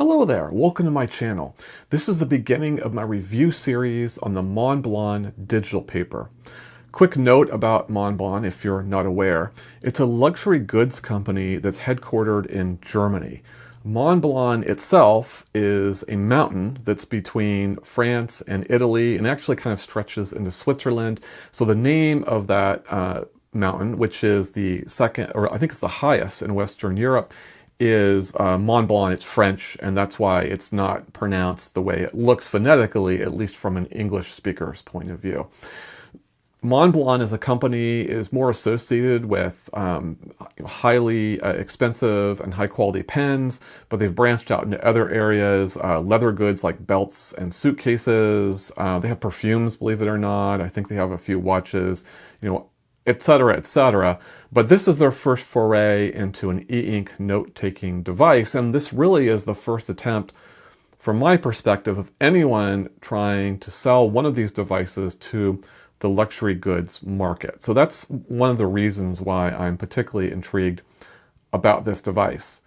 Hello there, welcome to my channel. This is the beginning of my review series on the Montblanc Digital Paper. Quick note about Montblanc if you're not aware. It's a luxury goods company that's headquartered in Germany. Montblanc itself is a mountain that's between France and Italy and actually kind of stretches into Switzerland. So the name of that mountain, which is the second, or I think it's the highest in Western Europe, is Montblanc. It's French, and that's why it's not pronounced the way it looks phonetically, at least from an English speaker's point of view. Montblanc as a company is more associated with highly expensive and high quality pens, but they've branched out into other areas, leather goods like belts and suitcases. They have perfumes, believe it or not. I think they have a few watches, etc., etc. But this is their first foray into an e-ink note-taking device, and this really is the first attempt, from my perspective, of anyone trying to sell one of these devices to the luxury goods market. So that's one of the reasons why I'm particularly intrigued about this device.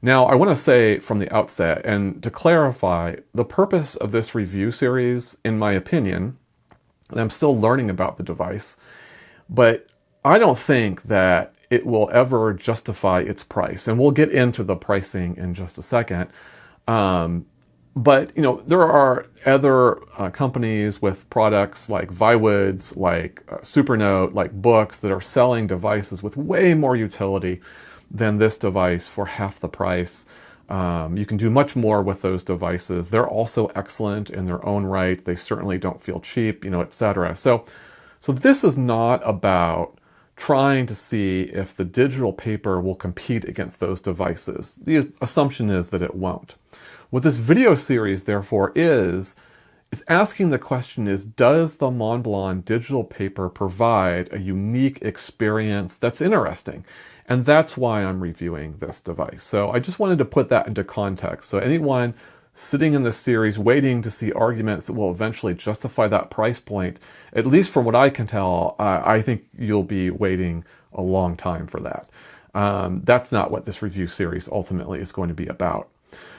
Now, I want to say from the outset, and to clarify, the purpose of this review series, in my opinion, and I'm still learning about the device, but I don't think that it will ever justify its price. And we'll get into the pricing in just a second. But there are other companies with products like Viwoods, like Supernote, like books that are selling devices with way more utility than this device for half the price. You can do much more with those devices. They're also excellent in their own right. They certainly don't feel cheap, etc. So this is not about trying to see if the digital paper will compete against those devices. The assumption is that it won't. What this video series, therefore, is asking the question is, does the Montblanc digital paper provide a unique experience that's interesting? And that's why I'm reviewing this device. So I just wanted to put that into context. So anyone sitting in this series waiting to see arguments that will eventually justify that price point, at least from what I can tell, I think you'll be waiting a long time for that. That's not what this review series ultimately is going to be about.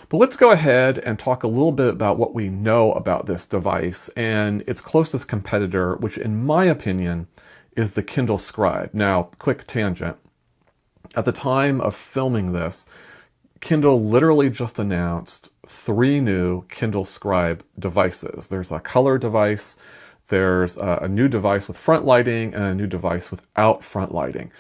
But let's go ahead and talk a little bit about what we know about this device and its closest competitor, which in my opinion is the Kindle Scribe. Now, quick tangent. At the time of filming this, Kindle literally just announced 3 new Kindle Scribe devices. There's a color device, there's a new device with front lighting, and a new device without front lighting.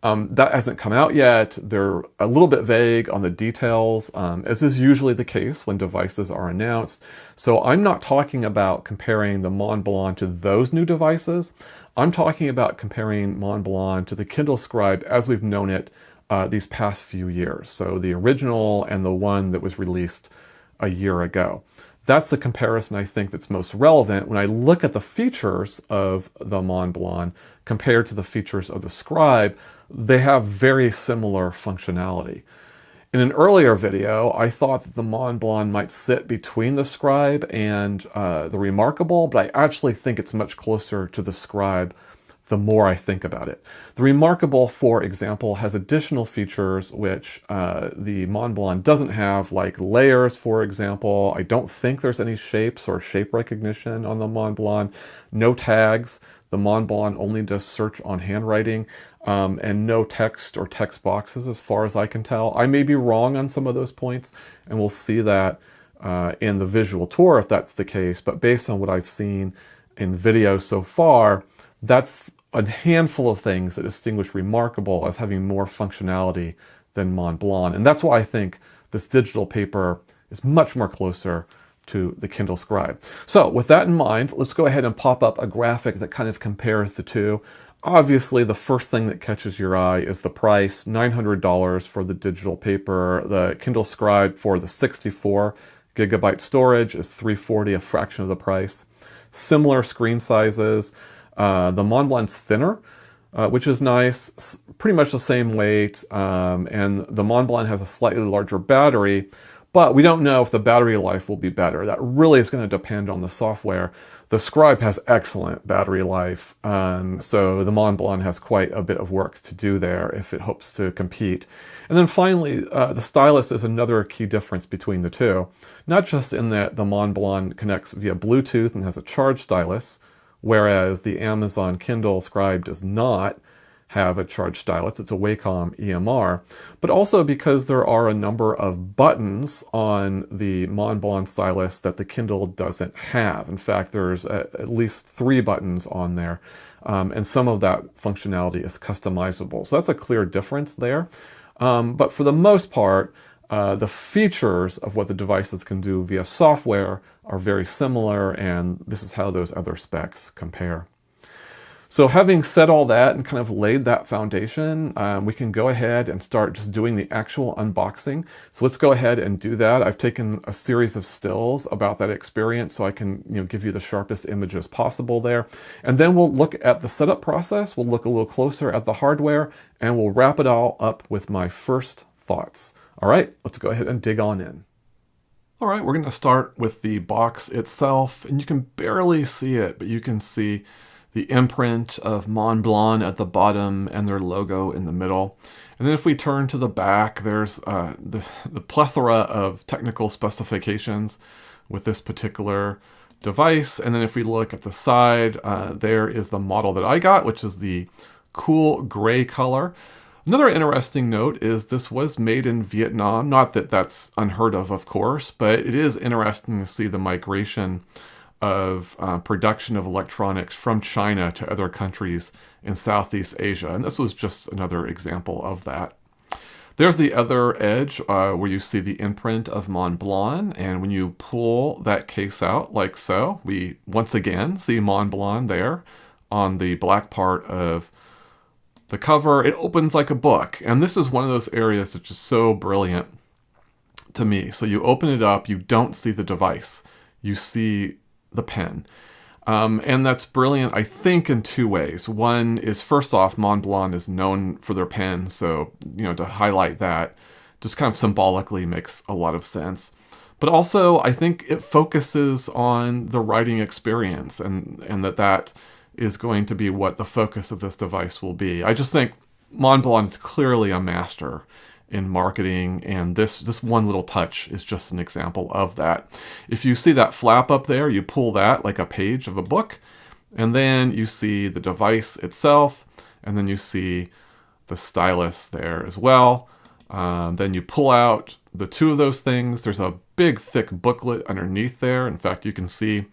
That hasn't come out yet. They're a little bit vague on the details, as is usually the case when devices are announced. So I'm not talking about comparing the Montblanc to those new devices. I'm talking about comparing Montblanc to the Kindle Scribe as we've known it these past few years. So the original and the one that was released a year ago. That's the comparison I think that's most relevant when I look at the features of the Montblanc compared to the features of the Scribe. They have very similar functionality. In an earlier video, I thought that the Montblanc might sit between the Scribe and the Remarkable, but I actually think it's much closer to the Scribe the more I think about it. The Remarkable, for example, has additional features which the Montblanc doesn't have, like layers, for example. I don't think there's any shapes or shape recognition on the Montblanc. No tags. The Montblanc only does search on handwriting, and no text or text boxes as far as I can tell. I may be wrong on some of those points, and we'll see that in the visual tour if that's the case. But based on what I've seen in video so far, that's a handful of things that distinguish Remarkable as having more functionality than Montblanc. And that's why I think this digital paper is much more closer to the Kindle Scribe. So with that in mind, let's go ahead and pop up a graphic that kind of compares the two. Obviously, the first thing that catches your eye is the price, $900 for the digital paper. The Kindle Scribe for the 64 gigabyte storage is $340, a fraction of the price. Similar screen sizes. The Montblanc's thinner, which is nice, pretty much the same weight, and the Montblanc has a slightly larger battery, but we don't know if the battery life will be better. That really is going to depend on the software. The Scribe has excellent battery life, so the Montblanc has quite a bit of work to do there if it hopes to compete. And then finally, the stylus is another key difference between the two. Not just in that the Montblanc connects via Bluetooth and has a charged stylus, whereas the Amazon Kindle Scribe does not have a charged stylus. It's a Wacom EMR, but also because there are a number of buttons on the Montblanc stylus that the Kindle doesn't have. In fact, there's at least 3 buttons on there, and some of that functionality is customizable. So that's a clear difference there. But for the most part, the features of what the devices can do via software are very similar, and this is how those other specs compare. So having said all that and kind of laid that foundation, we can go ahead and start just doing the actual unboxing. So let's go ahead and do that. I've taken a series of stills about that experience so I can give you the sharpest images possible there. And then we'll look at the setup process, we'll look a little closer at the hardware, and we'll wrap it all up with my first thoughts. All right, let's go ahead and dig on in. All right, we're going to start with the box itself, and you can barely see it, but you can see the imprint of Montblanc at the bottom and their logo in the middle. And then if we turn to the back, there's the plethora of technical specifications with this particular device. And then if we look at the side, there is the model that I got, which is the cool gray color. Another interesting note is this was made in Vietnam. Not that that's unheard of course, but it is interesting to see the migration of production of electronics from China to other countries in Southeast Asia. And this was just another example of that. There's the other edge where you see the imprint of Montblanc. And when you pull that case out like so, we once again see Montblanc there on the black part of the cover. It opens like a book. And this is one of those areas that's just so brilliant to me. So you open it up, you don't see the device. You see the pen. And that's brilliant, I think, in 2 ways. One is, first off, Montblanc is known for their pen, so, to highlight that just kind of symbolically makes a lot of sense. But also, I think it focuses on the writing experience, and that is going to be what the focus of this device will be. I just think Montblanc is clearly a master in marketing, and this one little touch is just an example of that. If you see that flap up there, you pull that like a page of a book, and then you see the device itself, and then you see the stylus there as well. Then you pull out the 2 of those things. There's a big thick booklet underneath there. In fact, you can see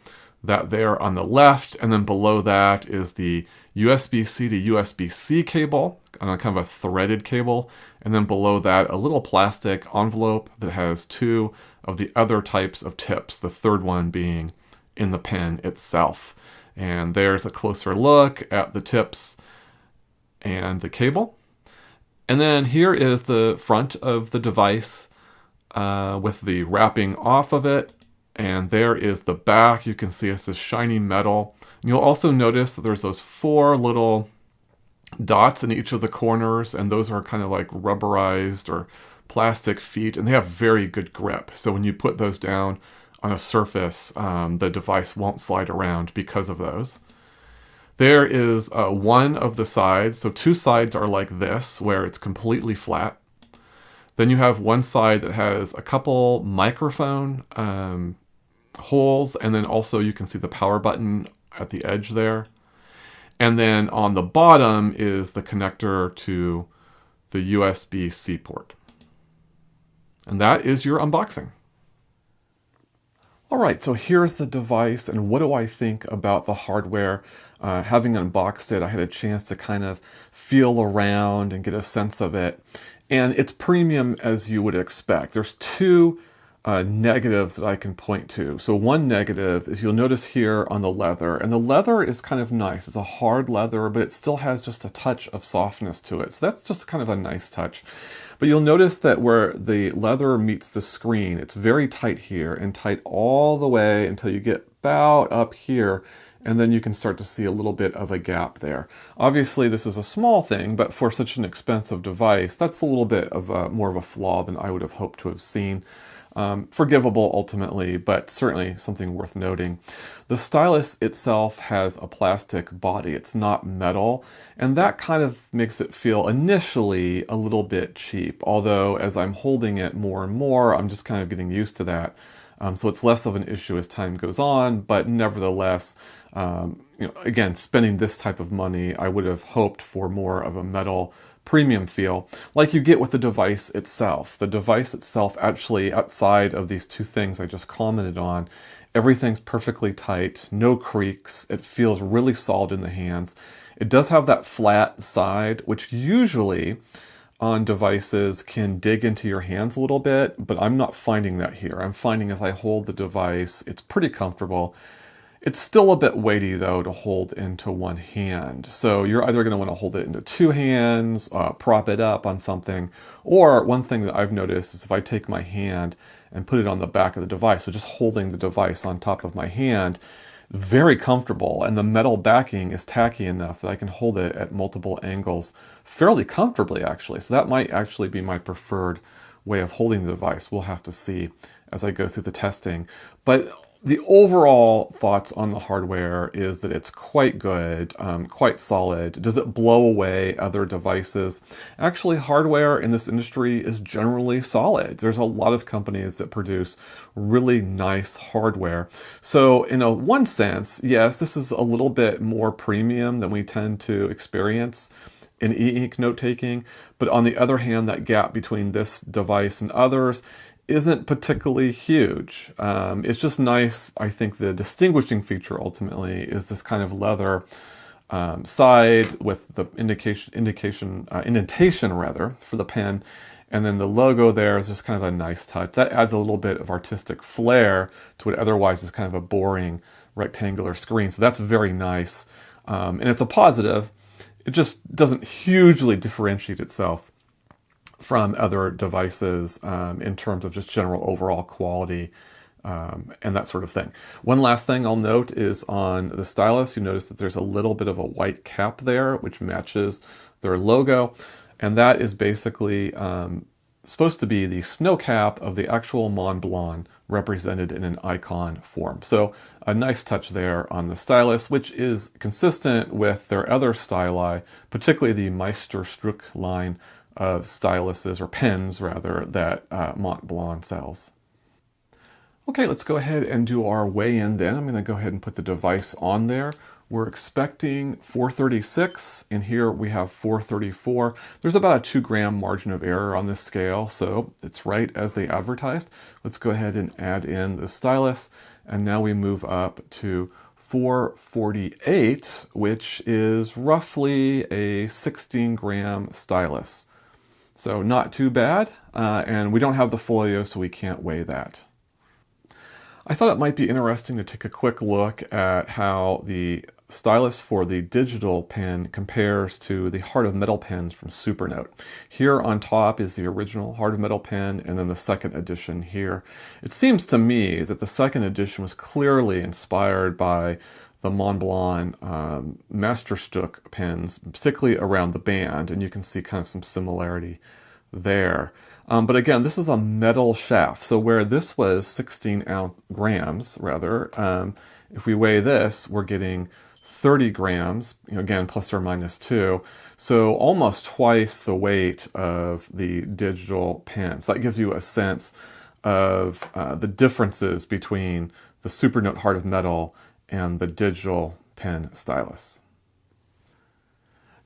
that there on the left, and then below that is the USB-C to USB-C cable on a kind of a threaded cable, and then below that a little plastic envelope that has 2 of the other types of tips, the third one being in the pen itself. And there's a closer look at the tips and the cable. And then here is the front of the device with the wrapping off of it. And there is the back. You can see it's this shiny metal. And you'll also notice that there's those 4 little dots in each of the corners, and those are kind of like rubberized or plastic feet, and they have very good grip. So when you put those down on a surface, the device won't slide around because of those. There is one of the sides. So 2 sides are like this, where it's completely flat. Then you have one side that has a couple microphone holes, and then also you can see the power button at the edge there. And then on the bottom is the connector to the USB-C port. And that is your unboxing. All right, so here's the device, and what do I think about the hardware? Having unboxed it, I had a chance to kind of feel around and get a sense of it. And it's premium as you would expect. There's 2 negatives that I can point to. So one negative is you'll notice here on the leather, and the leather is kind of nice. It's a hard leather, but it still has just a touch of softness to it. So that's just kind of a nice touch. But you'll notice that where the leather meets the screen, it's very tight here and tight all the way until you get about up here. And then you can start to see a little bit of a gap there. Obviously, this is a small thing, but for such an expensive device, that's a little bit of more of a flaw than I would have hoped to have seen. Forgivable ultimately, but certainly something worth noting. The stylus itself has a plastic body. It's not metal, and that kind of makes it feel initially a little bit cheap, although as I'm holding it more and more, I'm just kind of getting used to that. So it's less of an issue as time goes on, but nevertheless, again, spending this type of money, I would have hoped for more of a metal premium feel like you get with the device itself. The device itself, actually, outside of these two things I just commented on, everything's perfectly tight, no creaks. It feels really solid in the hands. It does have that flat side, which usually on devices can dig into your hands a little bit, but I'm not finding that here. I'm finding as I hold the device, it's pretty comfortable. It's still a bit weighty though to hold into one hand. So you're either going to want to hold it into two hands, prop it up on something, or one thing that I've noticed is if I take my hand and put it on the back of the device, so just holding the device on top of my hand, very comfortable, and the metal backing is tacky enough that I can hold it at multiple angles fairly comfortably actually. So that might actually be my preferred way of holding the device. We'll have to see as I go through the testing. But the overall thoughts on the hardware is that it's quite good, quite solid. Does it blow away other devices? Actually, hardware in this industry is generally solid. There's a lot of companies that produce really nice hardware. So in one sense, yes, this is a little bit more premium than we tend to experience in e-ink note-taking. But on the other hand, that gap between this device and others isn't particularly huge. It's just nice. I think the distinguishing feature ultimately is this kind of leather side with the indentation rather for the pen, and then the logo there is just kind of a nice touch. That adds a little bit of artistic flair to what otherwise is kind of a boring rectangular screen. So that's very nice, and it's a positive. It just doesn't hugely differentiate itself from other devices in terms of just general overall quality and that sort of thing. One last thing I'll note is on the stylus, you notice that there's a little bit of a white cap there, which matches their logo. And that is basically supposed to be the snow cap of the actual Montblanc represented in an icon form. So a nice touch there on the stylus, which is consistent with their other styli, particularly the Meisterstück line of styluses, or pens rather, that Montblanc sells. Okay, let's go ahead and do our weigh-in then. I'm going to go ahead and put the device on there. We're expecting 436, and here we have 434. There's about a 2 gram margin of error on this scale, so it's right as they advertised. Let's go ahead and add in the stylus, and now we move up to 448, which is roughly a 16 gram stylus. So not too bad, and we don't have the folio, so we can't weigh that. I thought it might be interesting to take a quick look at how the stylus for the digital pen compares to the Heart of Metal pens from Supernote. Here on top is the original Heart of Metal pen, and then the second edition here. It seems to me that the second edition was clearly inspired by the Montblanc Meisterstück pens, particularly around the band, and you can see kind of some similarity there. But again, this is a metal shaft, so where this was 16 grams, rather, if we weigh this, we're getting 30 grams, again, plus or minus 2, so almost twice the weight of the digital pen. So that gives you a sense of the differences between the Supernote Heart of Metal and the digital pen stylus.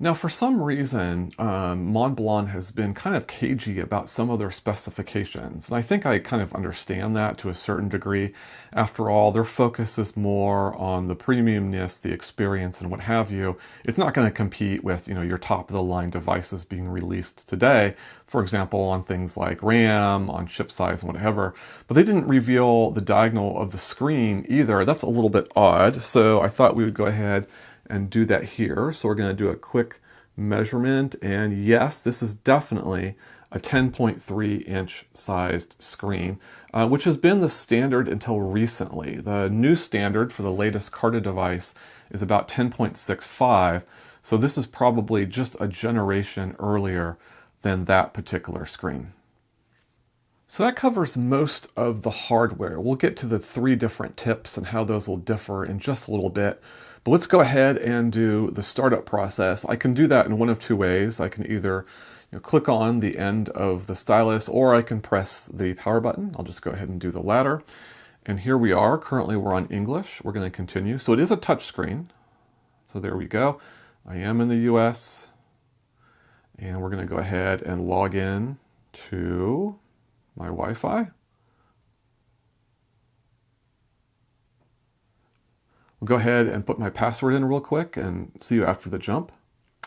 Now, for some reason, Montblanc has been kind of cagey about some of their specifications, and I think I kind of understand that to a certain degree. After all, their focus is more on the premiumness, the experience, and what have you. It's not going to compete with, your top-of-the-line devices being released today, for example, on things like RAM, on chip size, and whatever. But they didn't reveal the diagonal of the screen either. That's a little bit odd, so I thought we would go ahead and do that here. So we're going to do a quick measurement, and yes, this is definitely a 10.3 inch sized screen, which has been the standard until recently. The new standard for the latest Carta device is about 10.65, so this is probably just a generation earlier than that particular screen. So that covers most of the hardware. We'll get to the 3 different tips and how those will differ in just a little bit. But let's go ahead and do the startup process. I can do that in one of 2 ways. I can either click on the end of the stylus, or I can press the power button. I'll just go ahead and do the latter. And here we are. Currently we're on English. We're going to continue. So it is a touch screen. So there we go. I am in the US. And we're going to go ahead and log in to my Wi-Fi. We'll go ahead and put my password in real quick and see you after the jump.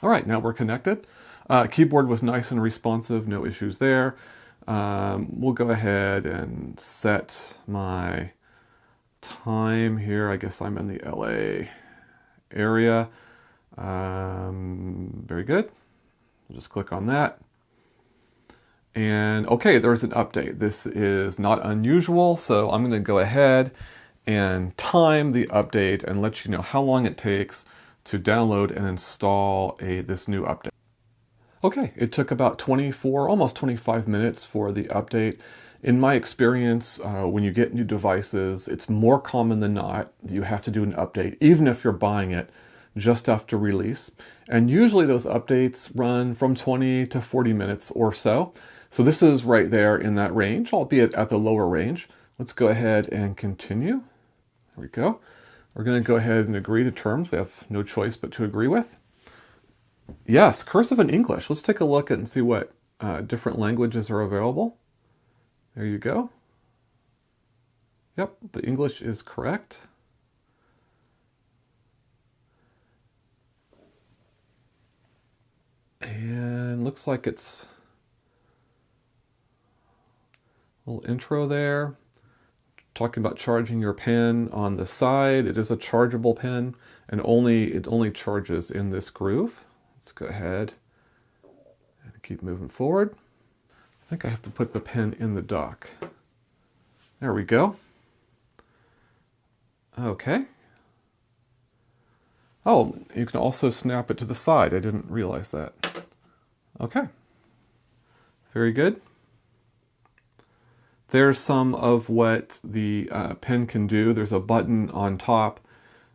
All right, now we're connected. Keyboard was nice and responsive, no issues there. We'll go ahead and set my time here. I guess I'm in the LA area. Very good. We'll just click on that. And okay, there's an update. This is not unusual, so I'm going to go ahead and time the update and let you know how long it takes to download and install this new update. Okay, it took about 24, almost 25 minutes for the update. In my experience, when you get new devices, it's more common than not that you have to do an update, even if you're buying it just after release. And usually those updates run from 20 to 40 minutes or so. So this is right there in that range, albeit at the lower range. Let's go ahead and continue. There we go. We're going to go ahead and agree to terms we have no choice but to agree with. Yes, cursive and English. Let's take a look and see what different languages are available. There you go. Yep, the English is correct. And looks like it's a little intro there. Talking about charging your pen on the side. It is a chargeable pen, and it only charges in this groove. Let's go ahead and keep moving forward. I think I have to put the pen in the dock. There we go. Okay. Oh, you can also snap it to the side. I didn't realize that. Okay. Very good. There's some of what the pen can do. There's a button on top,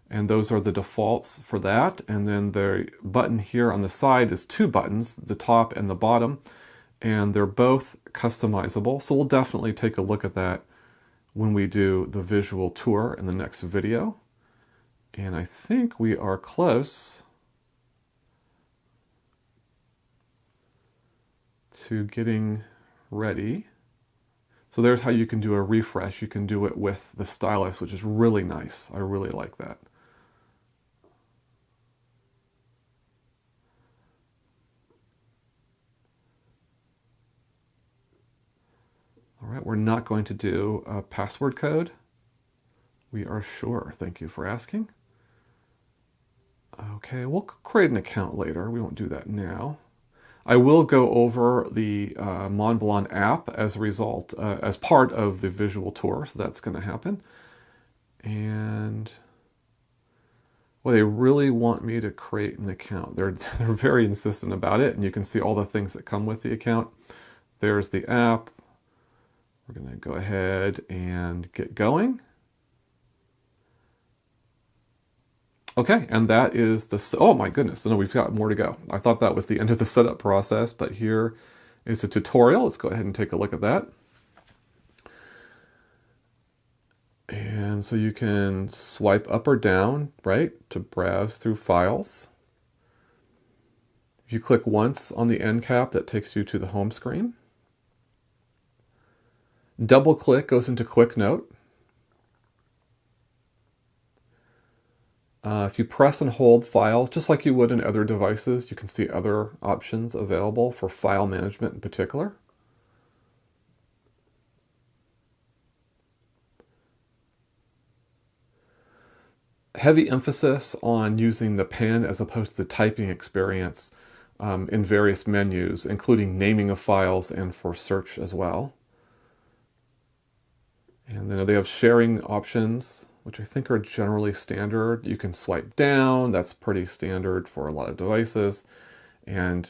and those are the defaults for that. And then the button here on the side is 2 buttons, the top and the bottom, and they're both customizable. So we'll definitely take a look at that when we do the visual tour in the next video. And I think we are close to getting ready. So there's how you can do a refresh. You can do it with the stylus, which is really nice. I really like that. All right, we're not going to do a password code. We are sure. Thank you for asking. Okay, we'll create an account later. We won't do that now. I will go over the Montblanc app as a result, as part of the visual tour, so that's going to happen. And well, they really want me to create an account. They're very insistent about it, and you can see all the things that come with the account. There's the app. We're going to go ahead and get going. Okay, and that is the, oh my goodness, no, we've got more to go. I thought that was the end of the setup process, but here is a tutorial. Let's go ahead and take a look at that. And so you can swipe up or down, right, to browse through files. If you click once on the end cap, that takes you to the home screen. Double click goes into Quick Note. If you press and hold files, just like you would in other devices, you can see other options available for file management in particular. Heavy emphasis on using the pen as opposed to the typing experience in various menus, including naming of files and for search as well. And then they have sharing options, which I think are generally standard. You can swipe down. That's pretty standard for a lot of devices. And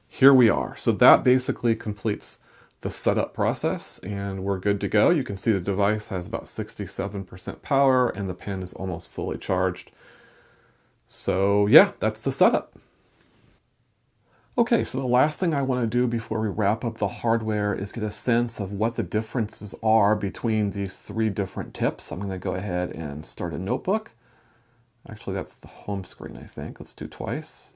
here we are. So that basically completes the setup process, and we're good to go. You can see the device has about 67% power and the pen is almost fully charged. So yeah, that's the setup. Okay, so the last thing I want to do before we wrap up the hardware is get a sense of what the differences are between these three different tips. I'm going to go ahead and start a notebook. Actually, that's the home screen, I think. Let's do twice.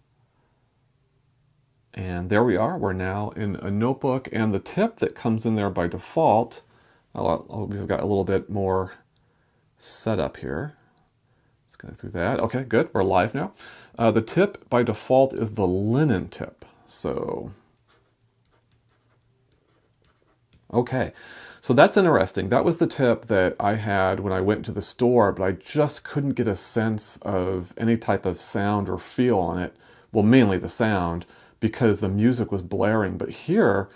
And there we are. We're now in a notebook, and the tip that comes in there by default, we've got a little bit more setup here. Let's go through that. Okay, good. We're live now. The tip by default is the linen tip. So, okay. So that's interesting. That was the tip that I had when I went to the store, but I just couldn't get a sense of any type of sound or feel on it. Well, mainly the sound, because the music was blaring. But here,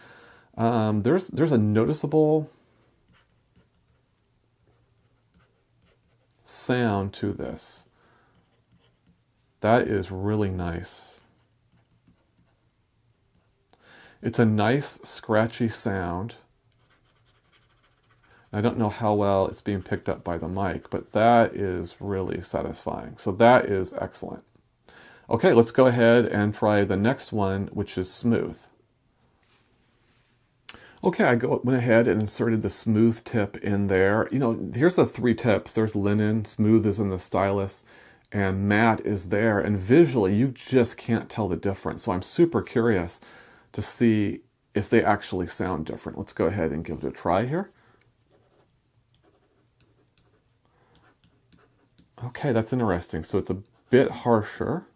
there's a noticeable sound to this. That is really nice. It's a nice scratchy sound. I don't know how well it's being picked up by the mic, but that is really satisfying. So that is excellent. Okay, let's go ahead and try the next one, which is smooth. Okay, I went ahead and inserted the smooth tip in there. You know, here's the three tips. There's linen, smooth is in the stylus, and matte is there. And visually, you just can't tell the difference. So I'm super curious to see if they actually sound different. Let's go ahead and give it a try here. Okay, that's interesting. So it's a bit harsher.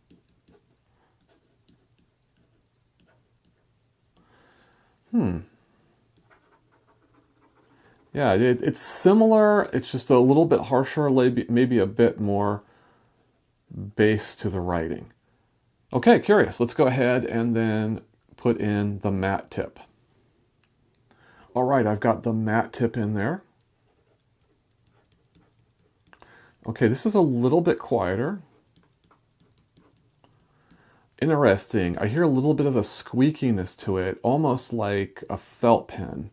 Yeah, it's similar. It's just a little bit harsher, maybe a bit more bass to the writing. Okay, curious. Let's go ahead and then put in the matte tip. All right, I've got the matte tip in there. Okay, this is a little bit quieter. Interesting. I hear a little bit of a squeakiness to it, almost like a felt pen.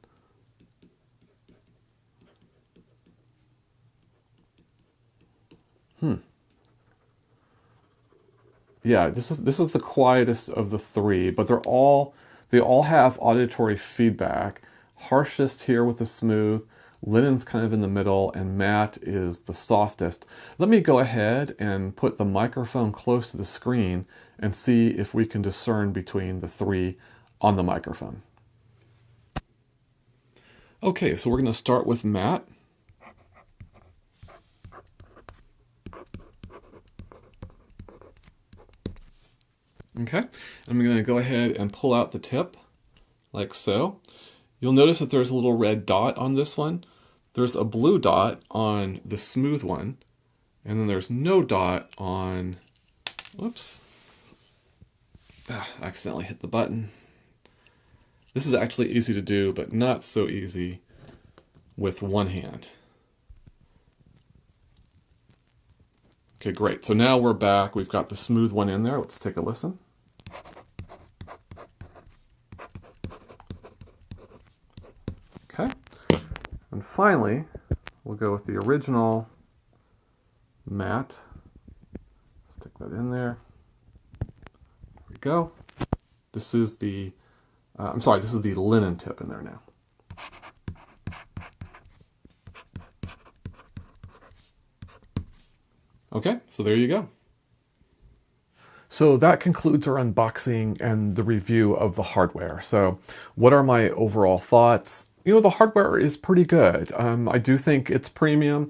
Yeah, this is the quietest of the three, but they all have auditory feedback. Harshest here with the smooth, linen's kind of in the middle, and matte is the softest. Let me go ahead and put the microphone close to the screen and see if we can discern between the three on the microphone. Okay, so we're going to start with matte. Okay, I'm going to go ahead and pull out the tip, like so. You'll notice that there's a little red dot on this one. There's a blue dot on the smooth one, and then there's no dot on, whoops, I accidentally hit the button. This is actually easy to do, but not so easy with one hand. Okay, great. So now we're back. We've got the smooth one in there. Let's take a listen. Okay. And finally, we'll go with the original matte. Stick that in there. There we go. This is the, this is the linen tip in there now. Okay, so there you go. So that concludes our unboxing and the review of the hardware. So what are my overall thoughts? You know, the hardware is pretty good. I do think it's premium.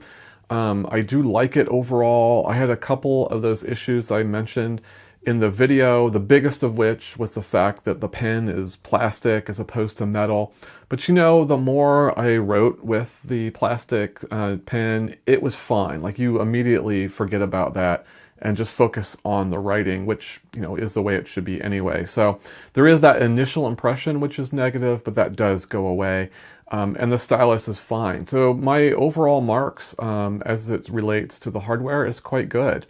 I do like it overall. I had a couple of those issues I mentioned in the video, the biggest of which was the fact that the pen is plastic as opposed to metal. But you know, the more I wrote with the plastic pen, it was fine. Like, you immediately forget about that and just focus on the writing, which, you know, is the way it should be anyway. So there is that initial impression, which is negative, but that does go away. And the stylus is fine. So my overall marks as it relates to the hardware is quite good.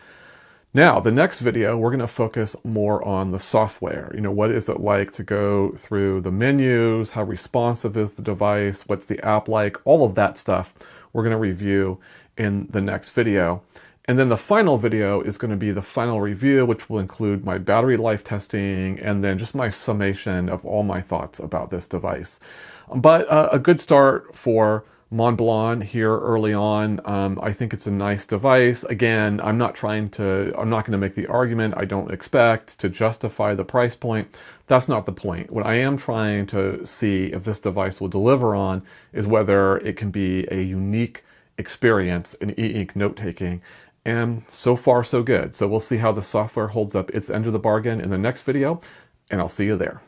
Now, the next video, we're going to focus more on the software. What is it like to go through the menus? How responsive is the device? What's the app like? All of that stuff we're going to review in the next video. And then the final video is going to be the final review, which will include my battery life testing and then just my summation of all my thoughts about this device. But a good start for Montblanc here early on. I think it's a nice device. Again, I'm not going to make the argument. I don't expect to justify the price point. That's not the point. What I am trying to see if this device will deliver on is whether it can be a unique experience in e-ink note-taking. And so far, so good. So we'll see how the software holds up its end of the bargain in the next video, and I'll see you there.